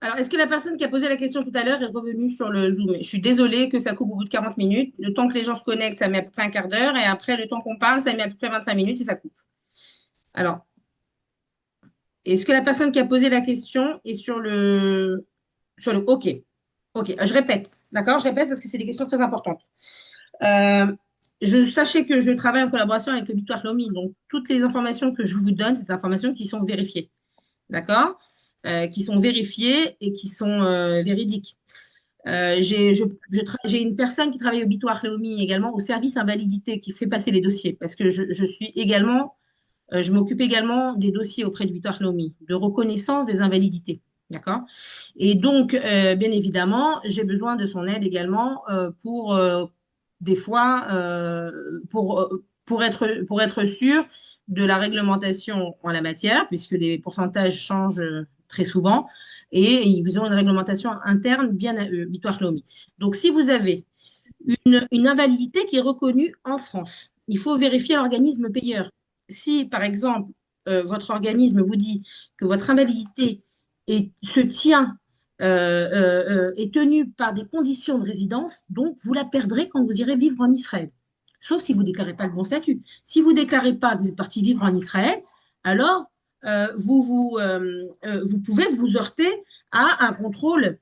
Alors, est-ce que la personne qui a posé la question tout à l'heure est revenue sur le Zoom? Je suis désolée que ça coupe au bout de 40 minutes. Le temps que les gens se connectent, ça met à peu près un quart d'heure. Et après, le temps qu'on parle, ça met à peu près 25 minutes et ça coupe. Alors, est-ce que la personne qui a posé la question est sur le OK? OK, je répète. D'accord? Je répète parce que c'est des questions très importantes. Euh, sachez que je travaille en collaboration avec le Bitoire Lomi. Donc, toutes les informations que je vous donne, c'est des informations qui sont vérifiées. D'accord? Qui sont vérifiées et qui sont véridiques. J'ai une personne qui travaille au Bitoire Léomi également au service invalidité qui fait passer les dossiers parce que je suis également, je m'occupe également des dossiers auprès du Bitoire Léomi de reconnaissance des invalidités. D'accord? Et donc, bien évidemment, j'ai besoin de son aide également pour des fois pour être sûr de la réglementation en la matière, puisque les pourcentages changent très souvent, et ils ont une réglementation interne bien à eux, Bitoire Lomi. Donc, si vous avez une invalidité qui est reconnue en France, il faut vérifier l'organisme payeur. Si, par exemple, votre organisme vous dit que votre invalidité se tient, est tenue par des conditions de résidence, donc vous la perdrez quand vous irez vivre en Israël. Sauf si vous ne déclarez pas le bon statut. Si vous ne déclarez pas que vous êtes parti vivre en Israël, alors vous pouvez vous heurter à un contrôle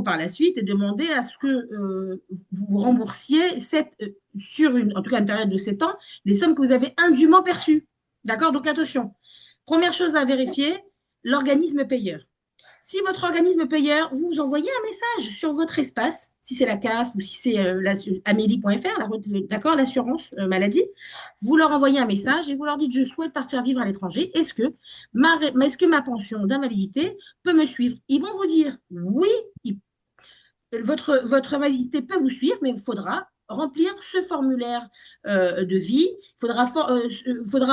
par la suite et demander à ce que vous vous remboursiez sur en tout cas une période de 7 ans, les sommes que vous avez indûment perçues. D'accord? Donc attention. Première chose à vérifier, l'organisme payeur. Si votre organisme payeur, vous envoyez un message sur votre espace, si c'est la CAF ou si c'est amélie.fr, d'accord, l'assurance maladie, vous leur envoyez un message et vous leur dites je souhaite partir vivre à l'étranger. Est-ce que ma pension d'invalidité peut me suivre? Ils vont vous dire oui, votre invalidité peut vous suivre, mais il faudra remplir ce formulaire de vie, faudra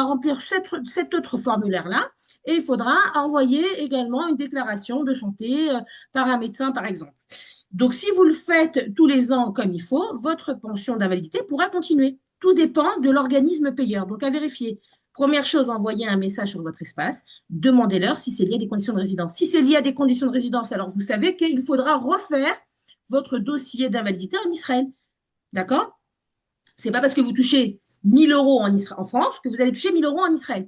remplir cet autre formulaire-là, et il faudra envoyer également une déclaration de santé par un médecin, par exemple. Donc, si vous le faites tous les ans comme il faut, votre pension d'invalidité pourra continuer. Tout dépend de l'organisme payeur. Donc, à vérifier. Première chose, envoyez un message sur votre espace, demandez-leur si c'est lié à des conditions de résidence. Si c'est lié à des conditions de résidence, alors vous savez qu'il faudra refaire votre dossier d'invalidité en Israël. D'accord? C'est pas parce que vous touchez 1000 euros en France que vous allez toucher 1000 euros en Israël.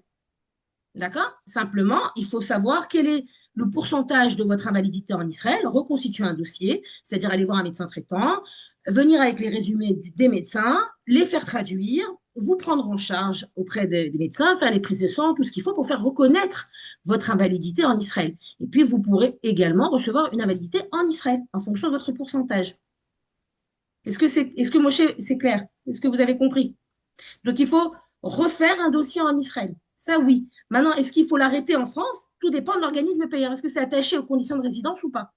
D'accord? Simplement, il faut savoir quel est le pourcentage de votre invalidité en Israël, reconstituer un dossier, c'est-à-dire aller voir un médecin traitant, venir avec les résumés des médecins, les faire traduire, vous prendre en charge auprès des médecins, faire les prises de sang, tout ce qu'il faut pour faire reconnaître votre invalidité en Israël. Et puis, vous pourrez également recevoir une invalidité en Israël en fonction de votre pourcentage. Est-ce que Moshe, c'est clair? Est-ce que vous avez compris? Donc, il faut refaire un dossier en Israël. Ça, oui. Maintenant, est-ce qu'il faut l'arrêter en France? Tout dépend de l'organisme payeur. Est-ce que c'est attaché aux conditions de résidence ou pas?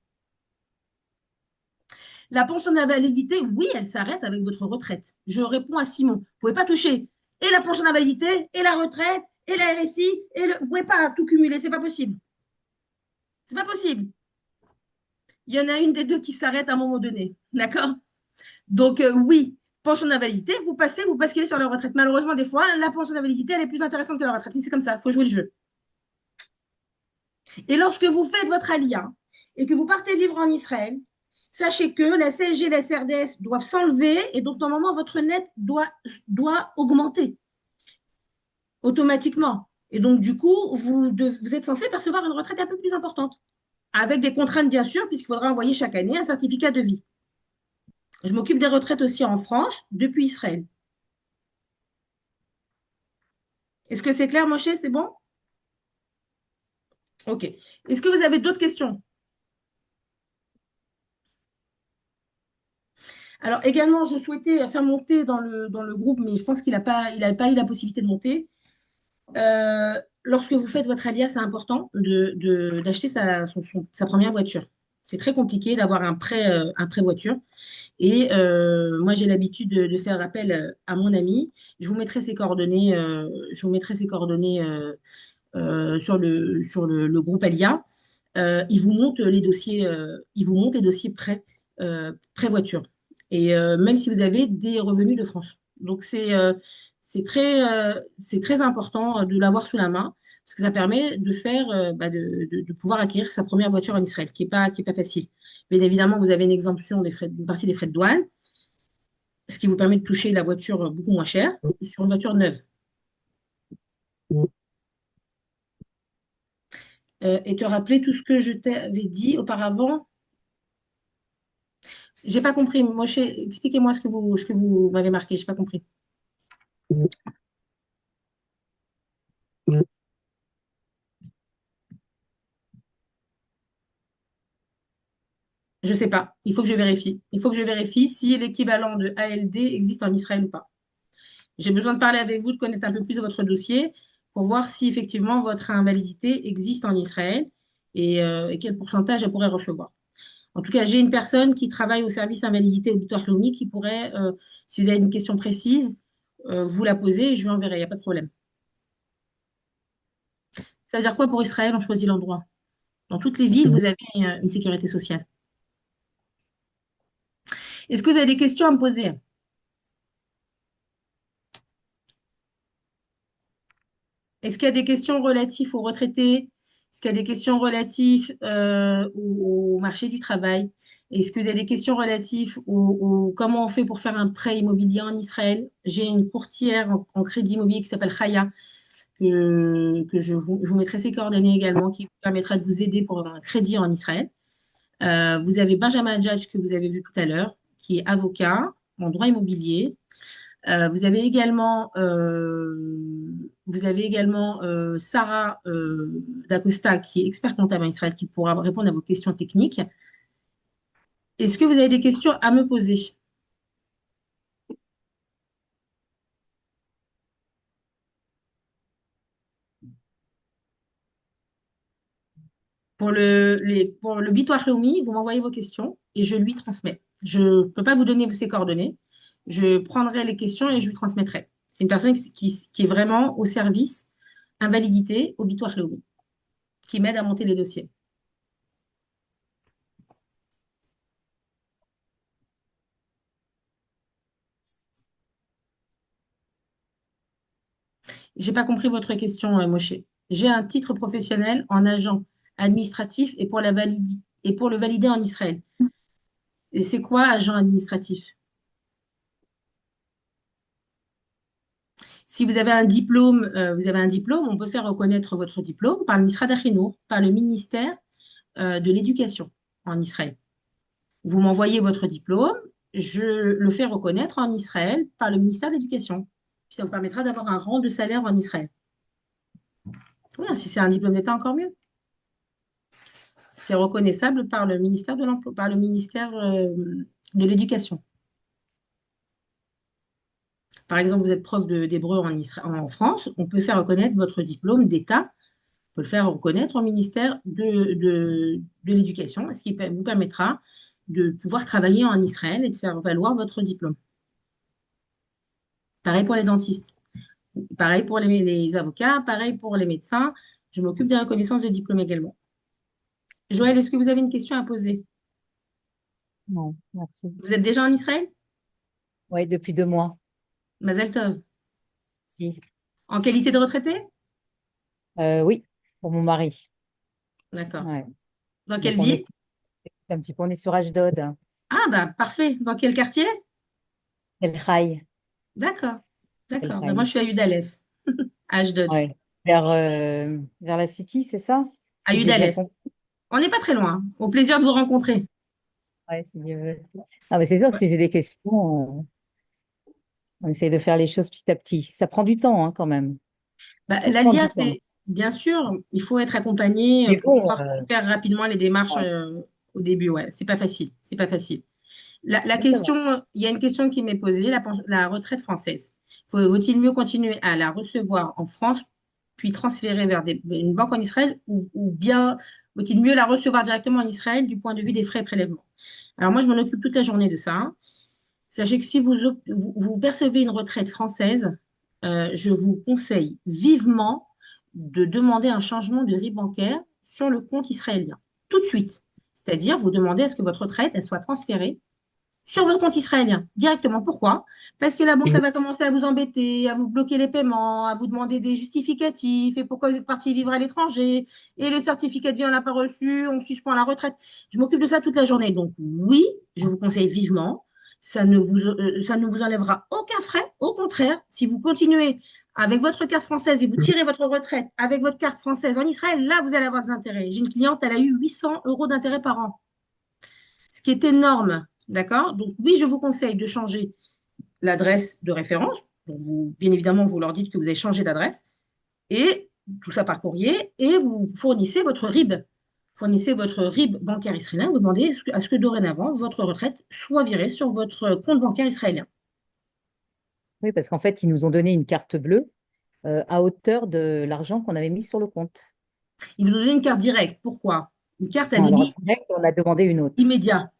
La pension d'invalidité, oui, elle s'arrête avec votre retraite. Je réponds à Simon. Vous ne pouvez pas toucher et la pension d'invalidité, et la retraite, et la RSI, vous ne pouvez pas tout cumuler. C'est pas possible. C'est pas possible. Il y en a une des deux qui s'arrête à un moment donné. D'accord? Donc, oui, pension d'invalidité, vous basculez sur la retraite. Malheureusement, des fois, la pension d'invalidité, elle est plus intéressante que la retraite. Mais c'est comme ça, il faut jouer le jeu. Et lorsque vous faites votre alia et que vous partez vivre en Israël, sachez que la CSG et la CRDS doivent s'enlever et donc normalement votre net doit augmenter automatiquement. Et donc du coup, vous êtes censé percevoir une retraite un peu plus importante, avec des contraintes bien sûr, puisqu'il faudra envoyer chaque année un certificat de vie. Je m'occupe des retraites aussi en France depuis Israël. Est-ce que c'est clair, Moshe? C'est bon? Ok. Est-ce que vous avez d'autres questions? Alors également, je souhaitais faire monter dans le groupe, mais je pense qu'il a pas eu la possibilité de monter. Lorsque vous faites votre alia, c'est important d'acheter sa première voiture. C'est très compliqué d'avoir un prêt voiture. Et moi, j'ai l'habitude de faire appel à mon ami. Je vous mettrai ses coordonnées le groupe Alia. Il vous monte les dossiers prêt voiture. Et même si vous avez des revenus de France. Donc, c'est très important de l'avoir sous la main parce que ça permet de faire, de pouvoir acquérir sa première voiture en Israël, qui est pas facile. Bien évidemment, vous avez une exemption une partie des frais de douane, ce qui vous permet de toucher la voiture beaucoup moins chère sur une voiture neuve. Et te rappeler tout ce que je t'avais dit auparavant. J'ai pas compris. Moshe, expliquez-moi ce que vous m'avez marqué. J'ai pas compris. Je sais pas. Il faut que je vérifie. Il faut que je vérifie si l'équivalent de ALD existe en Israël ou pas. J'ai besoin de parler avec vous, de connaître un peu plus votre dossier pour voir si effectivement votre invalidité existe en Israël et quel pourcentage elle pourrait recevoir. En tout cas, j'ai une personne qui travaille au service invalidité auditoire Lomi qui pourrait, si vous avez une question précise, vous la poser et je lui enverrai. Il n'y a pas de problème. Ça veut dire quoi pour Israël? On choisit l'endroit. Dans toutes les villes, vous avez une sécurité sociale. Est-ce que vous avez des questions à me poser? Est-ce qu'il y a des questions relatives aux retraités? Est-ce qu'il y a des questions relatives au marché du travail? Est-ce que vous avez des questions relatives comment on fait pour faire un prêt immobilier en Israël? J'ai une courtière en crédit immobilier qui s'appelle Chaya, que je vous mettrai ses coordonnées également, qui vous permettra de vous aider pour un crédit en Israël. Vous avez Benjamin Hadjadj, que vous avez vu tout à l'heure, qui est avocat en droit immobilier. Vous avez également, Sarah D'Acosta, qui est expert comptable en Israël, qui pourra répondre à vos questions techniques. Est-ce que vous avez des questions à me poser? Pour le Bitoire Leumi, vous m'envoyez vos questions et je lui transmets. Je ne peux pas vous donner ses coordonnées. Je prendrai les questions et je lui transmettrai. C'est une personne qui est vraiment au service invalidité au Bitoire Leumi, qui m'aide à monter les dossiers. J'ai pas compris votre question, Moshe. J'ai un titre professionnel en agent administratif et pour le valider en Israël. Et c'est quoi agent administratif? Si vous avez un diplôme, on peut faire reconnaître votre diplôme par le Misrad Achinour, par le ministère de l'Éducation en Israël. Vous m'envoyez votre diplôme, je le fais reconnaître en Israël par le ministère de l'Éducation. Puis ça vous permettra d'avoir un rang de salaire en Israël. Voilà, si c'est un diplôme d'État, encore mieux. C'est reconnaissable par le ministère de l'Emploi, par le ministère de l'Éducation. Par exemple, vous êtes prof d'hébreu en France, on peut faire reconnaître votre diplôme d'État, on peut le faire reconnaître au ministère de l'Éducation, ce qui vous permettra de pouvoir travailler en Israël et de faire valoir votre diplôme. Pareil pour les dentistes, pareil pour les avocats, pareil pour les médecins. Je m'occupe des reconnaissances de diplôme également. Joël, est-ce que vous avez une question à poser? Non, merci. Vous êtes déjà en Israël? Oui, depuis 2 mois. Mazel tov. Si. En qualité de retraité? Oui, pour mon mari. D'accord. Ouais. Dans Donc quelle ville? un petit peu, on est sur Ashdod, hein. Ah, bah, parfait. Dans quel quartier? El Khai. D'accord. El D'accord. Ben, moi, Khai. je suis à Udalef, à Ashdod. Ouais. Vers la City, c'est ça? À Si j'ai bien Udalef. compris. On n'est pas très loin. Au plaisir de vous rencontrer. Ouais, si Dieu veut. Ah, mais c'est sûr que Ouais. si j'ai des questions, on essaye de faire les choses petit à petit. Ça prend du temps, hein, quand même. Bah, Tout prend l'ALIA, du temps. c'est bien sûr, il faut être accompagné Mais pour bon, pouvoir faire rapidement les démarches ouais. au début. Ouais, c'est pas facile. C'est pas facile. La Oui, ça va. question, il y a une question qui m'est posée, la retraite française. Vaut-il mieux continuer à la recevoir en France, puis transférer vers une banque en Israël, ou bien vaut-il mieux la recevoir directement en Israël du point de vue des frais et prélèvements? Alors moi, je m'en occupe toute la journée de ça, hein. Sachez que si vous percevez une retraite française, je vous conseille vivement de demander un changement de RIB bancaire sur le compte israélien, tout de suite. C'est-à-dire, vous demandez à ce que votre retraite elle soit transférée sur votre compte israélien directement. Pourquoi? Parce que la banque, elle va commencer à vous embêter, à vous bloquer les paiements, à vous demander des justificatifs et pourquoi vous êtes parti vivre à l'étranger et le certificat de vie, on l'a pas reçu, on suspend la retraite. Je m'occupe de ça toute la journée. Donc oui, je vous conseille vivement. Ça ne vous enlèvera aucun frais. Au contraire, si vous continuez avec votre carte française et vous tirez votre retraite avec votre carte française en Israël, là, vous allez avoir des intérêts. J'ai une cliente, elle a eu 800 euros d'intérêt par an, ce qui est énorme. D'accord? Donc, oui, je vous conseille de changer l'adresse de référence. Bien évidemment, vous leur dites que vous avez changé d'adresse et tout ça par courrier et vous fournissez votre RIB. Fournissez votre RIB bancaire israélien. Vous demandez à ce que dorénavant, votre retraite soit virée sur votre compte bancaire israélien. Oui, parce qu'en fait, ils nous ont donné une carte bleue à hauteur de l'argent qu'on avait mis sur le compte. Ils vous donnent une carte directe. Pourquoi? Une carte à Non, alors débit direct, on a demandé une autre. immédiat.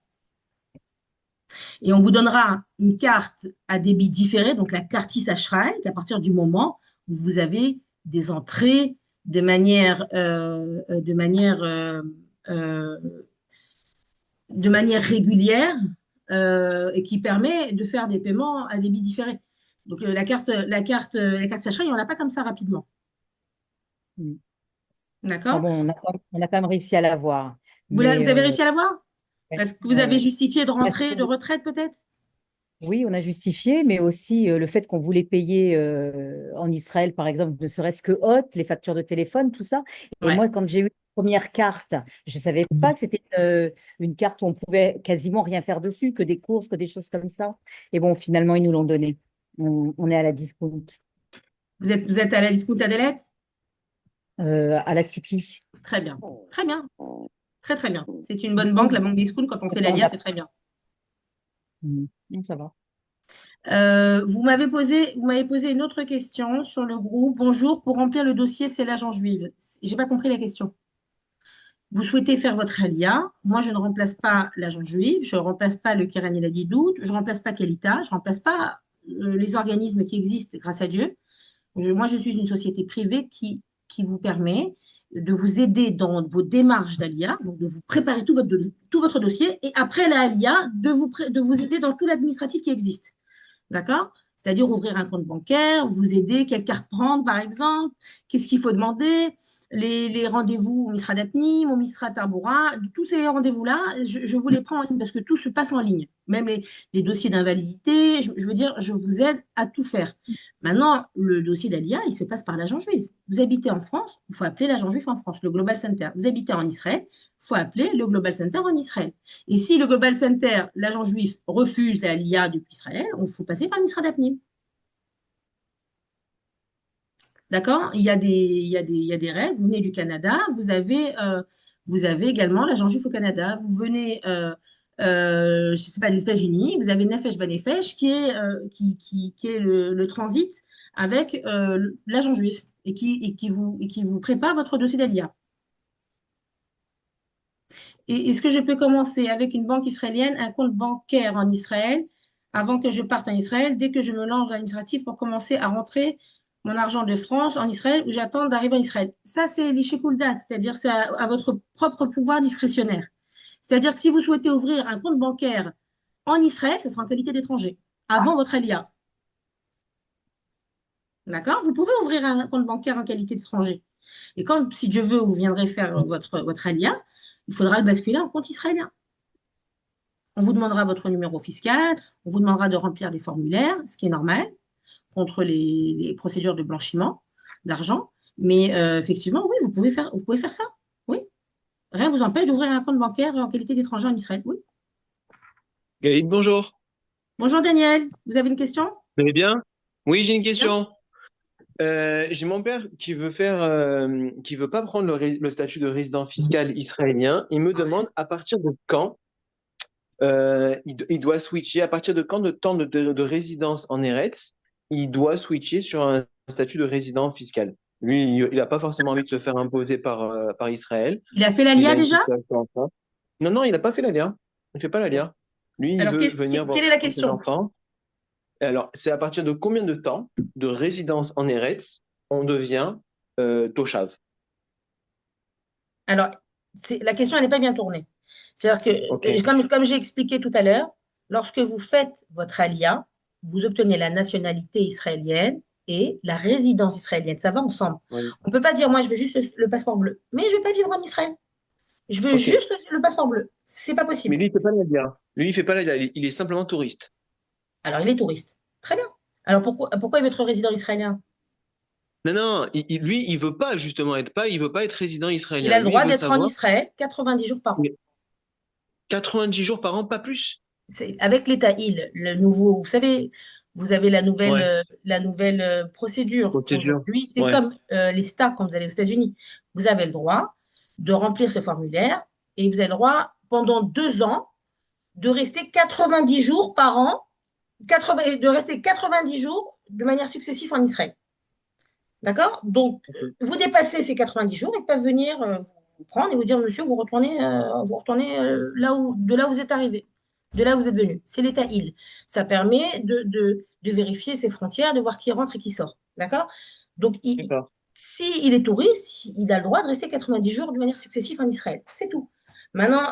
Et on vous donnera une carte à débit différé, donc la carte Issachraï, à partir du moment où vous avez des entrées euh, de manière régulière et qui permet de faire des paiements à débit différé. Donc la carte Issachraï, on l'a pas comme ça rapidement. Mm. Enfin D'accord? bon, on a quand même réussi à l'avoir. Vous Mais avez réussi à l'avoir? ouais, Parce que vous ouais, avez ouais. justifié de Parce rentrée, de que retraite peut-être? oui, on a justifié, mais aussi le fait qu'on voulait payer en Israël, par exemple, ne serait-ce que Hot, les factures de téléphone, tout ça. Et Ouais. moi, quand j'ai eu la première carte, je ne savais pas que c'était une carte où on pouvait quasiment rien faire dessus, que des courses, que des choses comme ça. Et bon, finalement, ils nous l'ont donné. On est à la discount, Vous êtes à la discount Adelette? à la City. Très bien. Très bien. Très, très bien. C'est une bonne banque, la banque Discount. Quand on fait On l'ALIA, a... c'est très bien. Non, ça va. Vous m'avez posé une autre question sur le groupe. Bonjour, pour remplir le dossier, c'est l'agent juive. J'ai pas compris la question. Vous souhaitez faire votre ALIA. Moi, je ne remplace pas l'agent juif. Je ne remplace pas le Keren El Hadidout. Je ne remplace pas Kelita. Je ne remplace pas les organismes qui existent, grâce à Dieu. Moi, je suis une société privée qui vous permet de vous aider dans vos démarches d'ALIA, donc de vous préparer tout votre dossier, et après la ALIA, de vous aider dans tout l'administratif qui existe. D'accord? C'est-à-dire ouvrir un compte bancaire, vous aider, quelle carte prendre, par exemple, qu'est-ce qu'il faut demander, les rendez-vous au Misra d'Apnim, au Misra Tarbora, tous ces rendez-vous-là, je vous les prends en ligne parce que tout se passe en ligne. Même les dossiers d'invalidité, je veux dire, je vous aide à tout faire. Maintenant, le dossier d'Alia, il se passe par l'agent juif. Vous habitez en France, il faut appeler l'agent juif en France, le Global Center. Vous habitez en Israël, il faut appeler le Global Center en Israël. Et si le Global Center, l'agent juif, refuse la LIA depuis Israël, il faut passer par l'Isra d'Apnim. D'accord? Il y a des règles. Vous venez du Canada, vous avez également l'agent juif au Canada. Vous venez, je ne sais pas, des États-Unis, vous avez Nefesh Banefesh qui est le transit avec l'agent juif et qui vous prépare votre dossier d'ALIA. Et est-ce que je peux commencer avec une banque israélienne, un compte bancaire en Israël, avant que je parte en Israël, dès que je me lance dans l'administratif pour commencer à rentrer mon argent de France en Israël ou j'attends d'arriver en Israël? Ça, c'est les date, c'est-à-dire c'est à votre propre pouvoir discrétionnaire. C'est-à-dire que si vous souhaitez ouvrir un compte bancaire en Israël, ce sera en qualité d'étranger, avant votre ALIA. D'accord? Vous pouvez ouvrir un compte bancaire en qualité d'étranger. Et quand, si Dieu veut, vous viendrez faire votre ALIA, il faudra le basculer en compte israélien. On vous demandera votre numéro fiscal, on vous demandera de remplir des formulaires, ce qui est normal, contre les procédures de blanchiment d'argent. Mais effectivement, oui, vous pouvez faire ça. Oui. Rien ne vous empêche d'ouvrir un compte bancaire en qualité d'étranger en Israël. Oui. Gaël, bonjour. Bonjour Daniel, vous avez une question? Vous allez bien? Oui, j'ai une Bien. question. J'ai mon père qui veut pas prendre le statut de résident fiscal israélien. Il me demande à partir de quand il doit switcher à partir de quand de temps de résidence en Eretz, il doit switcher sur un statut de résident fiscal. Lui, il n'a pas forcément envie de se faire imposer par Israël. Il a fait Il l'ALIA a une déjà? situation en France. Non, non, il n'a pas fait l'ALIA. Il ne fait pas l'ALIA. Lui, il Alors, veut venir voir quelle est la ses question? enfants. Et alors, c'est à partir de combien de temps de résidence en Eretz on devient Toshav? Alors, la question, elle n'est pas bien tournée. C'est-à-dire que, Ok, comme j'ai expliqué tout à l'heure, lorsque vous faites votre alia, vous obtenez la nationalité israélienne et la résidence israélienne. Ça va ensemble. oui. On ne peut pas dire, moi, je veux juste le passeport bleu, mais je ne veux pas vivre en Israël. Je veux Ok. juste le passeport bleu. C'est pas Mais possible. lui, il fait pas l'ALIA. Lui, il fait pas l'ALIA. Il est simplement touriste. Alors, il est touriste. Très bien. Alors, pourquoi il veut être résident israélien? Non, non, lui, il veut pas être résident Il israélien. a le Lui, il droit veut d'être en savoir, Israël 90 jours par an. mais 90 jours par an, pas plus. C'est avec l'État île, le nouveau, vous savez, vous avez Ouais, la nouvelle procédure procédure. aujourd'hui. C'est Ouais. comme les stars quand vous allez aux États-Unis. Vous avez le droit de remplir ce formulaire et vous avez le droit, pendant 2 ans, de rester 90 jours par an, de rester 90 jours de manière successive en Israël. D'accord? Donc, vous dépassez ces 90 jours, ils peuvent venir vous prendre et vous dire, monsieur, vous retournez de là où vous êtes arrivé, de là où vous êtes venu. C'est l'état île. Ça permet de vérifier ses frontières, de voir qui rentre et qui sort. D'accord? Donc, D'accord. s'il est touriste, il a le droit de rester 90 jours de manière successive en Israël. C'est tout. Maintenant,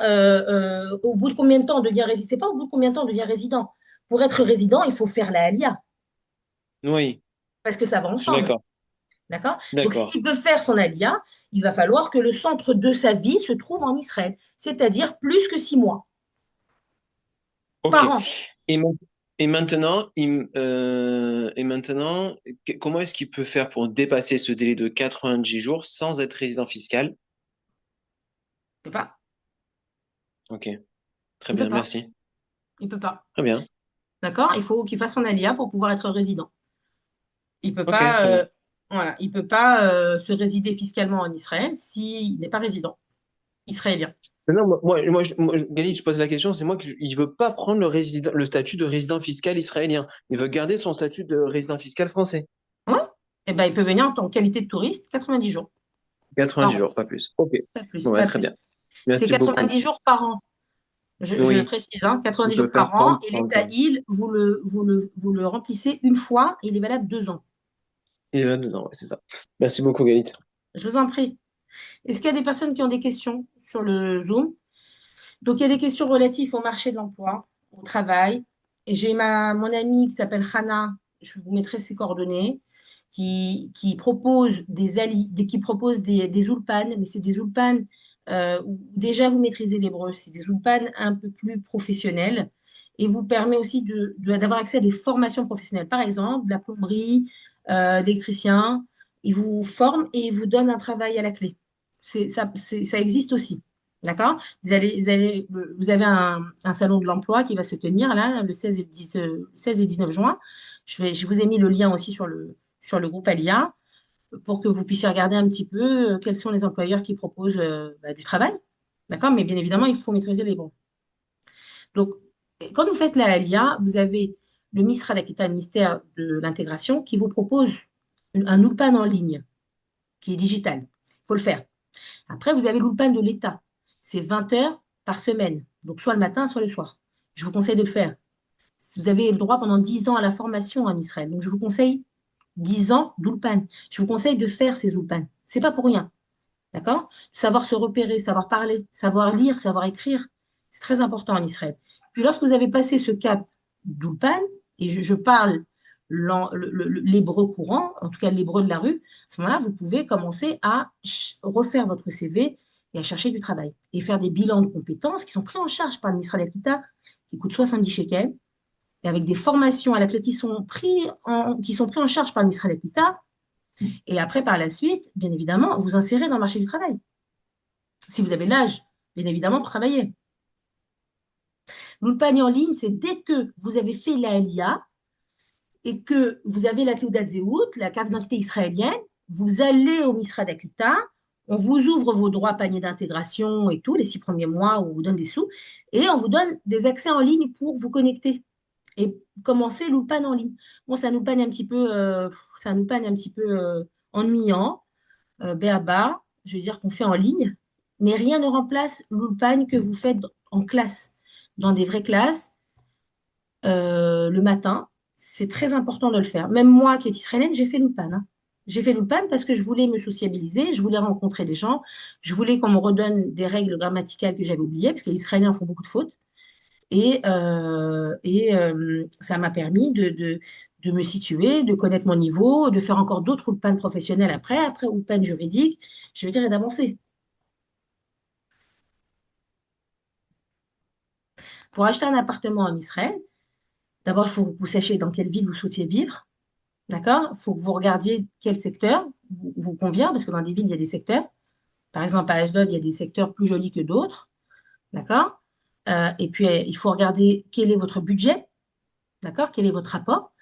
au bout de combien de temps on devient résident? C'est pas au bout de combien de temps on devient résident. Pour être résident, il faut faire la Alia, Oui, parce que ça va je suis ensemble. d'accord. D'accord? Donc, D'accord. s'il veut faire son alia, il va falloir que le centre de sa vie se trouve en Israël, c'est-à-dire plus que 6 mois Ok. par an. Et, ma- et maintenant, comment est-ce qu'il peut faire pour dépasser ce délai de 90 jours sans être résident fiscal? Il ne peut pas. Ok, très Il peut bien, pas. merci. Il peut pas. Très bien. D'accord? Il faut qu'il fasse son alia pour pouvoir être résident. Il peut Ok, pas, très bien. voilà, il peut pas se résider fiscalement en Israël s'il n'est pas résident israélien. Non, Galit, je pose la question, c'est moi il veut pas prendre le statut de résident fiscal israélien. Il veut garder son statut de résident fiscal français. Ouais? Eh ben, il peut venir en tant que qualité de touriste 90 jours 90 par an. jours, pas plus. Ok. Pas plus, Bon, ouais, pas très plus. bien. C'est Merci beaucoup. 90 jours par an. Je le Oui, précise, hein, il 90 peut jours faire par an, 30, et 30. l'état île, vous le remplissez une fois, et il est valable 2 ans. Il est là 2 ans, ouais, c'est ça. Merci beaucoup, Galit. Je vous en prie. Est-ce qu'il y a des personnes qui ont des questions sur le Zoom? Donc, il y a des questions relatives au marché de l'emploi, au travail. Et j'ai mon amie qui s'appelle Hana, je vous mettrai ses coordonnées, qui propose qui propose des ulpanes, mais c'est des ulpanes où déjà vous maîtrisez l'hébreu, c'est des ulpanes un peu plus professionnels et vous permet aussi d'avoir accès à des formations professionnelles. Par exemple, la plomberie, l'électricien, ils vous forment et ils vous donnent un travail à la clé. Ça existe aussi. D'accord? Vous avez un salon de l'emploi qui va se tenir là, le 16 et 19 juin. Je vous ai mis le lien aussi sur le groupe Alia pour que vous puissiez regarder un petit peu quels sont les employeurs qui proposent du travail. D'accord? Mais bien évidemment, il faut maîtriser les bons. Donc, quand vous faites la Alia, vous avez le ministère d'Aquitaine, le ministère de l'Intégration, qui vous propose un ULPAN en ligne, qui est digital. Il faut le faire. Après, vous avez l'ulpan de l'État. C'est 20 heures par semaine. Donc, soit le matin, soit le soir. Je vous conseille de le faire. Vous avez le droit pendant 10 ans à la formation en Israël. Donc, je vous conseille 10 ans d'ulpan. Je vous conseille de faire ces ulpans. C'est pas pour rien. D'accord? Savoir se repérer, savoir parler, savoir lire, savoir écrire. C'est très important en Israël. Puis, lorsque vous avez passé ce cap d'ulpan, et je parle l'hébreu courant, en tout cas l'hébreu de la rue, à ce moment-là, vous pouvez commencer à refaire votre CV et à chercher du travail et faire des bilans de compétences qui sont pris en charge par le ministère de l'État, qui coûtent 70 shekels, et avec des formations à la clé qui sont pris en charge par le ministère de l'État. Et après, par la suite, bien évidemment, vous insérez dans le marché du travail. Si vous avez l'âge, bien évidemment, pour travailler. L'Ulpani en ligne, c'est dès que vous avez fait l'ALIA, et que vous avez la Théoudat Zéhout, la carte d'identité israélienne, vous allez au Misra d'Aklita, On vous ouvre vos droits panier d'intégration et tout, les 6 premiers mois, où on vous donne des sous, et on vous donne des accès en ligne pour vous connecter et commencer l'Ulpan en ligne. Bon, ça nous panne un petit peu, ennuyant, béaba, je veux dire qu'on fait en ligne, mais rien ne remplace l'Ulpan que vous faites en classe, dans des vraies classes, le matin. C'est très important de le faire. Même moi, qui est israélienne, j'ai fait l'Ulpan, hein. J'ai fait l'Ulpan parce que je voulais me sociabiliser, je voulais rencontrer des gens, je voulais qu'on me redonne des règles grammaticales que j'avais oubliées, parce que les Israéliens font beaucoup de fautes. Ça m'a permis de me situer, de connaître mon niveau, de faire encore d'autres Ulpan professionnels après Ulpan juridique, je veux dire, et d'avancer. Pour acheter un appartement en Israël, d'abord, il faut que vous sachiez dans quelle ville vous souhaitiez vivre. D'accord? Il faut que vous regardiez quel secteur vous convient, parce que dans des villes, il y a des secteurs. Par exemple, à Ashdod, il y a des secteurs plus jolis que d'autres. D'accord? Et puis, il faut regarder quel est votre budget. D'accord? Quel est votre rapport?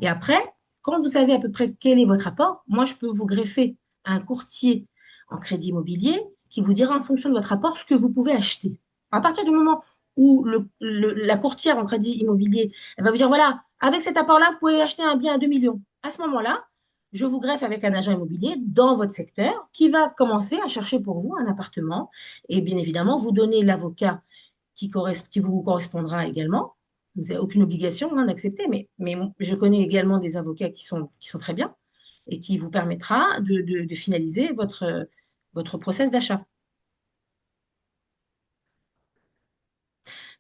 Et après, quand vous savez à peu près quel est votre rapport, moi, je peux vous greffer un courtier en crédit immobilier qui vous dira en fonction de votre rapport ce que vous pouvez acheter. À partir du moment où la courtière en crédit immobilier, elle va vous dire, voilà, avec cet apport-là, vous pouvez acheter un bien à 2 millions. À ce moment-là, je vous greffe avec un agent immobilier dans votre secteur qui va commencer à chercher pour vous un appartement et bien évidemment vous donner l'avocat qui vous correspondra également. Vous n'avez aucune obligation, hein, d'accepter, mais je connais également des avocats qui sont très bien et qui vous permettra de finaliser votre process d'achat.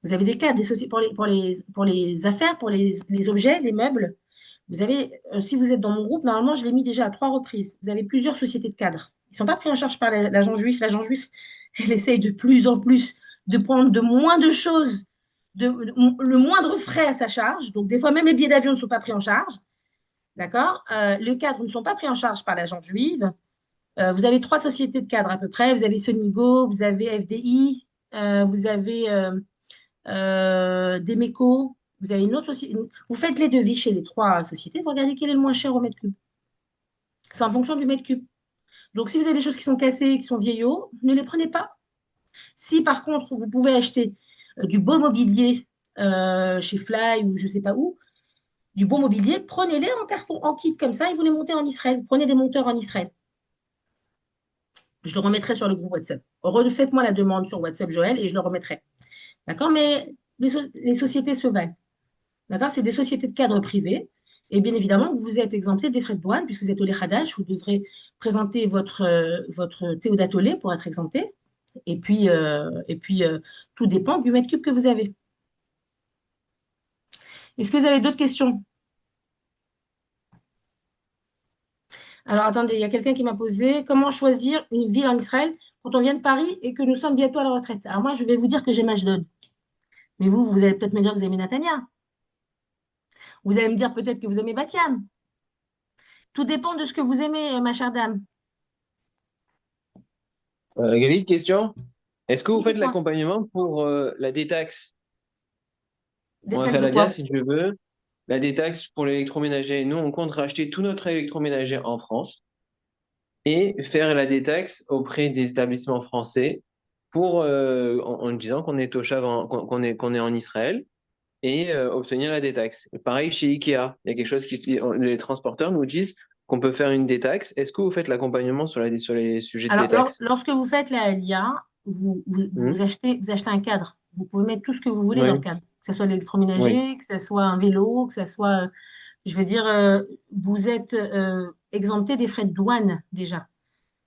Vous avez des cas pour les affaires, pour les objets, les meubles. Vous avez, si vous êtes dans mon groupe, normalement, je l'ai mis déjà à 3 reprises. Vous avez plusieurs sociétés de cadres. Ils ne sont pas pris en charge par l'agent juif. L'agent juif, elle essaye de plus en plus de prendre de moins de choses, le moindre frais à sa charge. Donc, des fois, même les billets d'avion ne sont pas pris en charge. D'accord? Les cadres ne sont pas pris en charge par l'agent juive. Vous avez 3 sociétés de cadres à peu près. Vous avez Sonigo, vous avez FDI, vous avez Demeco, vous avez une autre société. Vous faites les devis chez les 3 sociétés, vous regardez quel est le moins cher au mètre cube. C'est en fonction du mètre cube. Donc, si vous avez des choses qui sont cassées, qui sont vieillots, ne les prenez pas. Si par contre, vous pouvez acheter du beau mobilier chez Fly ou je ne sais pas où, du beau mobilier, prenez-les en carton, en kit comme ça et vous les montez en Israël. Prenez des monteurs en Israël. Je le remettrai sur le groupe WhatsApp. Refaites-moi la demande sur WhatsApp, Joël, et je le remettrai. D'accord? Mais les sociétés se valent. D'accord? C'est des sociétés de cadre privés. Et bien évidemment, vous êtes exempté des frais de douane puisque vous êtes au Hadash. Vous devrez présenter votre Théodat Olé pour être exempté. Et puis, tout dépend du mètre cube que vous avez. Est-ce que vous avez d'autres questions? Alors, attendez, il y a quelqu'un qui m'a posé comment choisir une ville en Israël quand on vient de Paris et que nous sommes bientôt à la retraite? Alors, moi, je vais vous dire que j'aime Ashdod. Mais vous allez peut-être me dire que vous aimez Natania. Vous allez me dire peut-être que vous aimez Batiam. Tout dépend de ce que vous aimez, ma chère dame. Gaël, question. Est-ce que vous Oui, faites dites-moi. l'accompagnement pour la détaxe? Des On va taxes faire de la dia quoi? si je veux. La détaxe pour l'électroménager. Nous, on compte racheter tout notre électroménager en France et faire la détaxe auprès des établissements français en disant qu'on est au qu'on est en Israël et obtenir la détaxe. Et pareil chez Ikea. Il y a quelque chose les transporteurs nous disent qu'on peut faire une détaxe. Est-ce que vous faites l'accompagnement sur les sujets de Alors, détaxe? lorsque vous faites la LIA, Hmm. vous achetez un cadre. Vous pouvez mettre tout ce que vous voulez dans le Oui, cadre. Que ce soit oui, l'électroménager, que ce soit un vélo, que ce soit, je veux dire, vous êtes exempté des frais de douane déjà.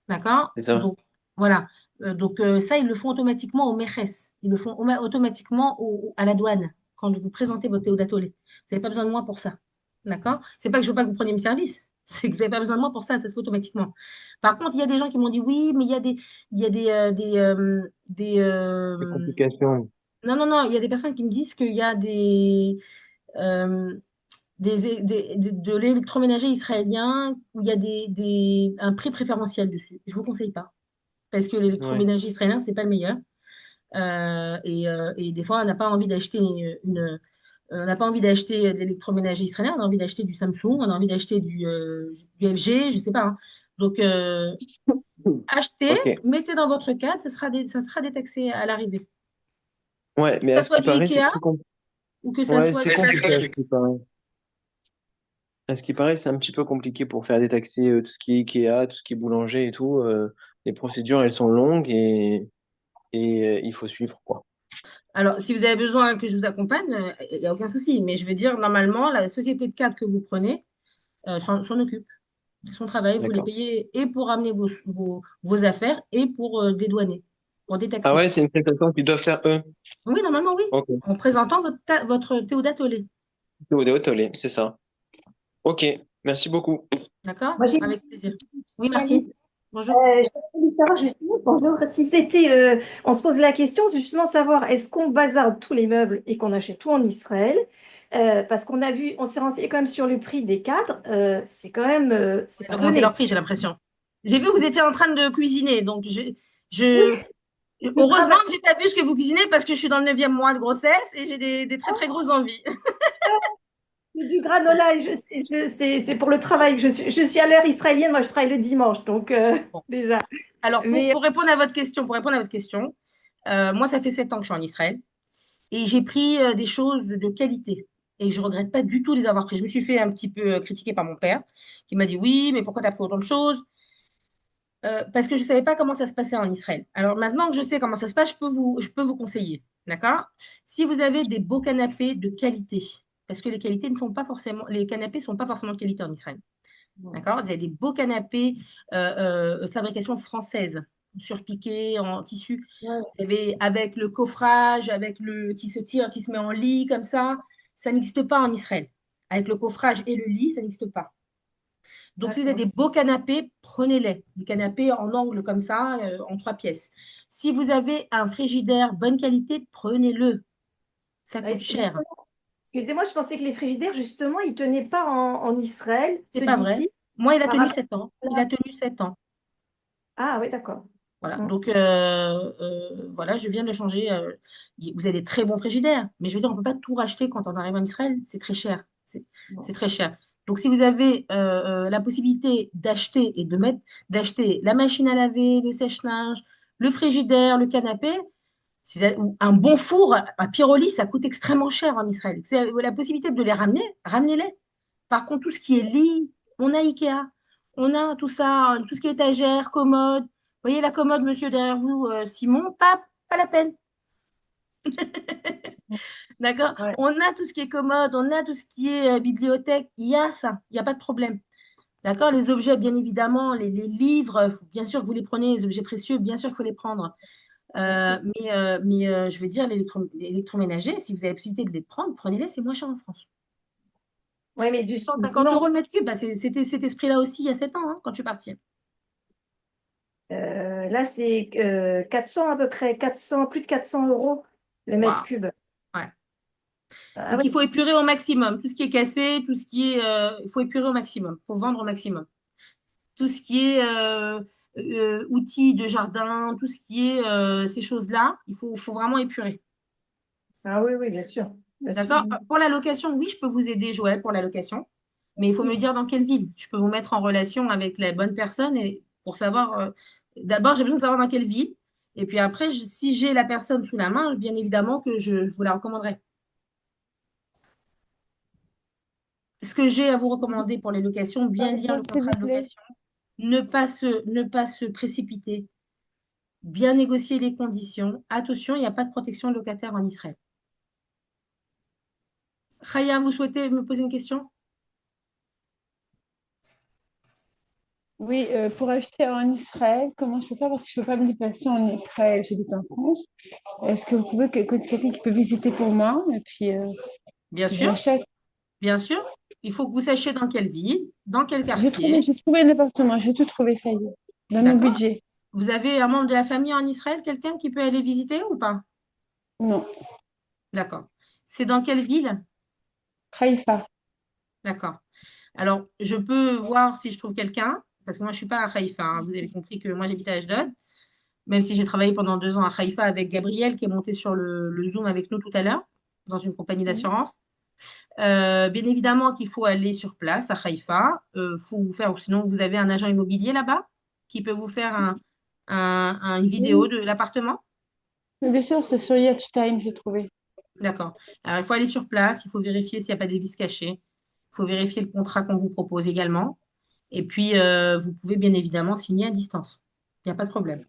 D'accord? c'est ça. Donc, voilà. Ça, ils le font automatiquement au MERES. Ils le font automatiquement à la douane quand vous présentez votre Théodatolé. Vous n'avez pas besoin de moi pour ça. D'accord? C'est pas que je veux pas que vous preniez mes services. C'est que vous n'avez pas besoin de moi pour ça. Ça se fait automatiquement. Par contre, il y a des gens qui m'ont dit oui, mais il y a Des complications. non, non, non. Il y a des personnes qui me disent qu'il y a euh, de l'électroménager israélien où il y a un prix préférentiel dessus. Je ne vous conseille pas parce que Ouais, l'électroménager israélien, c'est pas le meilleur. Et des fois, on n'a pas envie d'acheter on n'a pas envie d'acheter de l'électroménager israélien, on a envie d'acheter du Samsung, on a envie d'acheter du LG, je sais pas, hein. Donc, achetez, Ok. mettez dans votre cadre, ça sera détaxé à l'arrivée. Ouais, Que mais ça à ce soit qui du paraît, c'est Ikea plus compliqué. ou que ça Ouais, soit c'est du compliqué à ce H&M. qui paraît. À ce qui paraît, c'est un petit peu compliqué pour faire détaxer tout ce qui est Ikea, tout ce qui est boulanger et tout. Les procédures, elles sont longues et il faut suivre, quoi. Alors, si vous avez besoin que je vous accompagne, il n'y a aucun souci. Mais je veux dire, normalement, la société de cadre que vous prenez s'en occupe. C'est son travail, vous les D'accord. payez et pour ramener vos affaires et pour dédouaner, pour Ah détaxer. ouais, c'est une prestation qu'ils doivent faire eux. Oui, normalement, oui. Ok. En présentant votre Théodat Tollé. Théodéo Tollet, c'est ça. Ok, merci beaucoup. D'accord? Moi, j'ai une Avec plaisir. Oui, Martine. spécialiste. Bonjour. Je voulais savoir justement, bonjour, si c'était, on se pose la question, c'est justement savoir, est-ce qu'on bazarde tous les meubles et qu'on achète tout en Israël? Parce qu'on a vu, on s'est renseigné quand même sur le prix des cadres, c'est quand même, c'est Ils ont pas augmenté leur donné. prix, j'ai l'impression. J'ai vu que vous étiez en train de cuisiner, donc Oui, je, je heureusement travaille, que j'ai pas vu ce que vous cuisinez parce que je suis dans le 9e mois de grossesse et j'ai des très très grosses envies. c'est du granola et c'est pour le travail que je suis à l'heure israélienne, moi je travaille le dimanche, donc Bon. déjà. Alors, Mais pour répondre à votre question, moi, ça fait 7 ans que je suis en Israël et j'ai pris des choses de qualité. Et je regrette pas du tout de les avoir pris. Je me suis fait un petit peu critiquer par mon père, qui m'a dit oui, mais pourquoi tu as pris autant de choses? Parce que je ne savais pas comment ça se passait en Israël. Alors maintenant que je sais comment ça se passe, je peux vous conseiller. D'accord? Si vous avez des beaux canapés de qualité, parce que les canapés ne sont pas forcément de qualité en Israël. D'accord? Vous avez des beaux canapés fabrication française, surpiqués en tissu. ouais, Vous avez avec le coffrage, avec le qui se tire, qui se met en lit comme ça n'existe pas en Israël. Avec le coffrage et le lit, ça n'existe pas. Donc, si vous avez d'accord. des beaux canapés, prenez-les. Des canapés en angle comme ça, en 3 pièces. Si vous avez un frigidaire bonne qualité, prenez-le. Ça coûte cher. Justement, excusez-moi, je pensais que les frigidaires, justement, ils tenaient pas en Israël, C'est ceux pas vrai. d'ici, Moi, il a par tenu rapport 7 ans. à Il a tenu 7 ans. Ah oui, d'accord. Voilà. Mm. Donc, voilà, je viens de changer. Vous avez des très bons frigidaires. Mais je veux dire, on ne peut pas tout racheter quand on arrive en Israël. C'est très cher. C'est Bon. très cher. Donc, si vous avez la possibilité d'acheter et d'acheter la machine à laver, le sèche-linge, le frigidaire, le canapé, ou un bon four à Pyroli, ça coûte extrêmement cher en Israël. C'est la possibilité de les ramener, ramenez-les. Par contre, tout ce qui est lit, on a Ikea, on a tout ça, tout ce qui est étagère, commode. Vous voyez la commode, monsieur, derrière vous, Simon, pas la peine. D'accord? Ouais. On a tout ce qui est commode, on a tout ce qui est bibliothèque, il y a ça, il n'y a pas de problème. D'accord? Les objets, bien évidemment, les livres, bien sûr que vous les prenez, les objets précieux, bien sûr qu'il faut les prendre. Mais je veux dire, l'électroménager, si vous avez la possibilité de les prendre, prenez-les, c'est moins cher en France. Ouais, mais C'est du, 150 non, euros le mètre cube. Bah, c'était cet esprit-là aussi il y a 7 ans, hein, quand je suis partie. là, c'est 400 à peu près, 400, plus de 400 euros le mètre Waouh. cube. Ouais. Ah Donc, oui, il faut épurer au maximum. Tout ce qui est cassé, tout ce qui est. Il faut épurer au maximum. Il faut vendre au maximum. Tout ce qui est outils de jardin, tout ce qui est ces choses-là, faut vraiment épurer. ah oui, oui, bien sûr. Bien sûr. D'accord? Pour la location, oui, je peux vous aider, Joël, pour la location. Mais il faut me dire dans quelle ville. Je peux vous mettre en relation avec la bonne personne et pour savoir. D'abord, j'ai besoin de savoir dans quelle ville. Et puis après, si j'ai la personne sous la main, bien évidemment que je vous la recommanderai. Ce que j'ai à vous recommander pour les locations, bien lire le S'il contrat vous de plaît. location, ne pas se précipiter, bien négocier les conditions. Attention, il n'y a pas de protection de locataire en Israël. Raya, vous souhaitez me poser une question? Oui, pour acheter en Israël, comment je peux faire? Parce que je ne peux pas me déplacer en Israël, j'habite en France. Est-ce que vous pouvez connaître quelqu'un qui peut visiter pour moi? Et puis, Bien je sûr, l'achète. bien sûr. Il faut que vous sachiez dans quelle ville, dans quel J'ai quartier. j'ai trouvé un appartement, j'ai tout trouvé, ça y est, dans mon D'accord? budget. Vous avez un membre de la famille en Israël, quelqu'un qui peut aller visiter ou pas? Non, D'accord. C'est dans quelle ville? Haïfa. D'accord. Alors, je peux voir si je trouve quelqu'un, parce que moi, je ne suis pas à Haïfa, hein. Vous avez compris que moi, j'habite à Ashdod, même si j'ai travaillé pendant 2 ans à Haïfa avec Gabriel, qui est monté sur le Zoom avec nous tout à l'heure, dans une compagnie Mhm. d'assurance. Bien évidemment qu'il faut aller sur place à Haïfa. Faut vous faire, sinon vous avez un agent immobilier là-bas qui peut vous faire une vidéo Oui, de l'appartement. mais bien sûr, c'est sur Yacht Time, j'ai trouvé. D'accord. Alors, il faut aller sur place, il faut vérifier s'il n'y a pas des vices cachés. Il faut vérifier le contrat qu'on vous propose également. Et puis, vous pouvez bien évidemment signer à distance. Il n'y a pas de problème.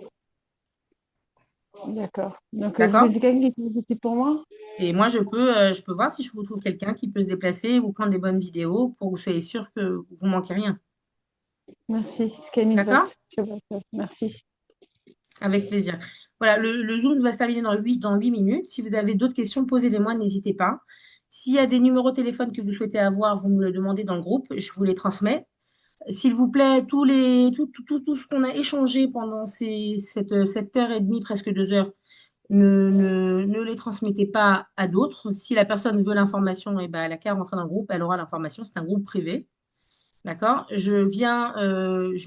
D'accord. Donc, vous D'accord? connaissez quelqu'un qui peut visiter pour moi? Et moi, je peux voir si je vous trouve quelqu'un qui peut se déplacer et vous prendre des bonnes vidéos pour que vous soyez sûr que vous manquez rien. Merci. Scanning D'accord? vote. Merci. Avec plaisir. Voilà, le Zoom va se terminer dans 8 minutes. Si vous avez d'autres questions, posez-les-moi, n'hésitez pas. S'il y a des numéros de téléphone que vous souhaitez avoir, vous me le demandez dans le groupe, je vous les transmets. S'il vous plaît, tout ce qu'on a échangé pendant cette heure et demie, presque 2 heures, ne les transmettez pas à d'autres. Si la personne veut l'information, eh ben, elle a qu'à rentrer dans le groupe, elle aura l'information. C'est un groupe privé. D'accord? Je viens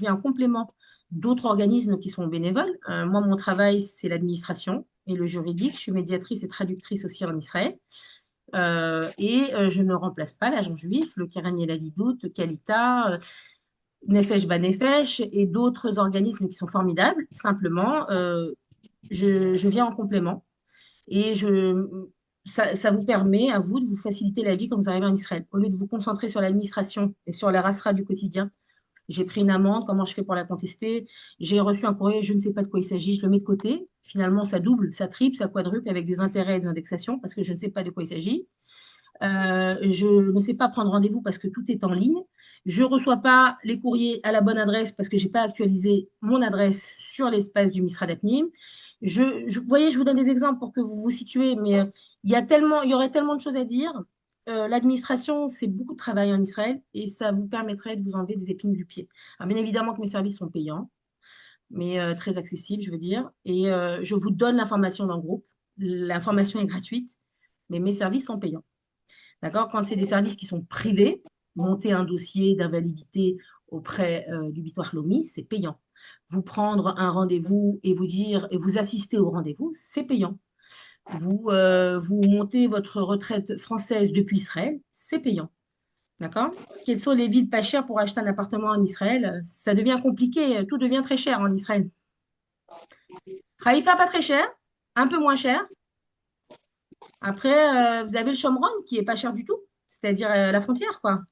en complément d'autres organismes qui sont bénévoles. Moi, mon travail, c'est l'administration et le juridique. Je suis médiatrice et traductrice aussi en Israël. Je ne remplace pas l'agent juif, le Keren Yeladidout, Kalita, Nefesh Banefesh et d'autres organismes qui sont formidables. Simplement, je viens en complément et ça vous permet à vous de vous faciliter la vie quand vous arrivez en Israël. Au lieu de vous concentrer sur l'administration et sur la rasra du quotidien, j'ai pris une amende, comment je fais pour la contester? J'ai reçu un courrier, je ne sais pas de quoi il s'agit, je le mets de côté. Finalement, ça double, ça triple, ça quadruple avec des intérêts et des indexations parce que je ne sais pas de quoi il s'agit. Je ne sais pas prendre rendez-vous parce que tout est en ligne. Je ne reçois pas les courriers à la bonne adresse parce que je n'ai pas actualisé mon adresse sur l'espace du Misra d'Apnim. Vous voyez, je vous donne des exemples pour que vous vous situez, mais il y aurait tellement de choses à dire. L'administration, c'est beaucoup de travail en Israël et ça vous permettrait de vous enlever des épines du pied. Alors, bien évidemment que mes services sont payants, mais très accessibles, je veux dire. Et je vous donne l'information dans le groupe. L'information est gratuite, mais mes services sont payants. D'accord? Quand c'est des services qui sont privés, monter un dossier d'invalidité auprès du Bitoire Lomi, c'est payant. Vous prendre un rendez-vous et vous dire et vous assister au rendez-vous, c'est payant. Vous montez votre retraite française depuis Israël, c'est payant. D'accord? Quelles sont les villes pas chères pour acheter un appartement en Israël? Ça devient compliqué, tout devient très cher en Israël. Haïfa, pas très cher, un peu moins cher. Après, vous avez le Shomron qui est pas cher du tout, c'est-à-dire la frontière, quoi.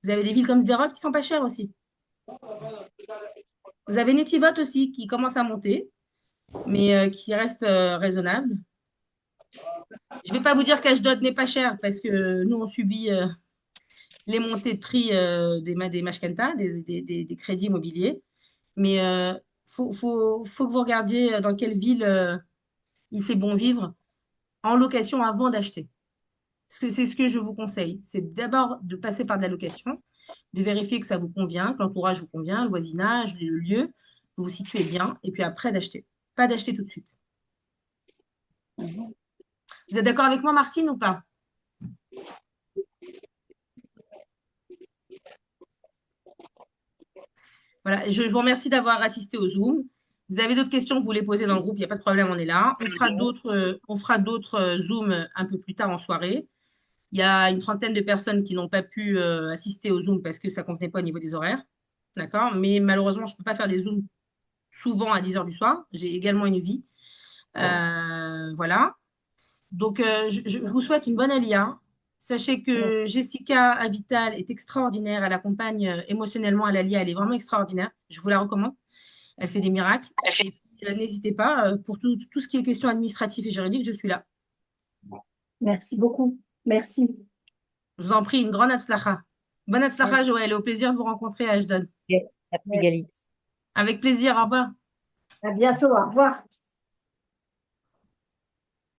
Vous avez des villes comme Sderot qui sont pas chères aussi. Vous avez Netivot aussi qui commence à monter, mais qui reste raisonnable. Je ne vais pas vous dire qu'Ashdod n'est pas cher parce que nous, on subit les montées de prix des mashkenta, des crédits immobiliers. Mais faut que vous regardiez dans quelle ville il fait bon vivre en location avant d'acheter. C'est ce que je vous conseille. C'est d'abord de passer par de la location, de vérifier que ça vous convient, que l'entourage vous convient, le voisinage, le lieu, que vous vous situez bien, et puis après d'acheter. Pas d'acheter tout de suite. Vous êtes d'accord avec moi, Martine, ou pas? Voilà, je vous remercie d'avoir assisté au Zoom. Vous avez d'autres questions, vous les posez dans le groupe, il n'y a pas de problème, on est là. On fera d'autres Zooms un peu plus tard en soirée. Il y a une trentaine de personnes qui n'ont pas pu assister au Zoom parce que ça ne convenait pas au niveau des horaires. D'accord? Mais malheureusement, je ne peux pas faire des Zooms souvent à 10 heures du soir. J'ai également une vie. Voilà. Donc, je vous souhaite une bonne alia. Sachez que Jessica Avital est extraordinaire. Elle accompagne émotionnellement à l'alia. Elle est vraiment extraordinaire. Je vous la recommande. Elle fait des miracles. Et puis, n'hésitez pas, pour tout ce qui est question administrative et juridique, je suis là. Merci beaucoup. Merci. Je vous en prie, une grande atzlacha. Bonne atzlacha, Merci. Joël. Au plaisir de vous rencontrer à Ashdod. Merci, Galit. Avec plaisir. Au revoir. À bientôt. Au revoir.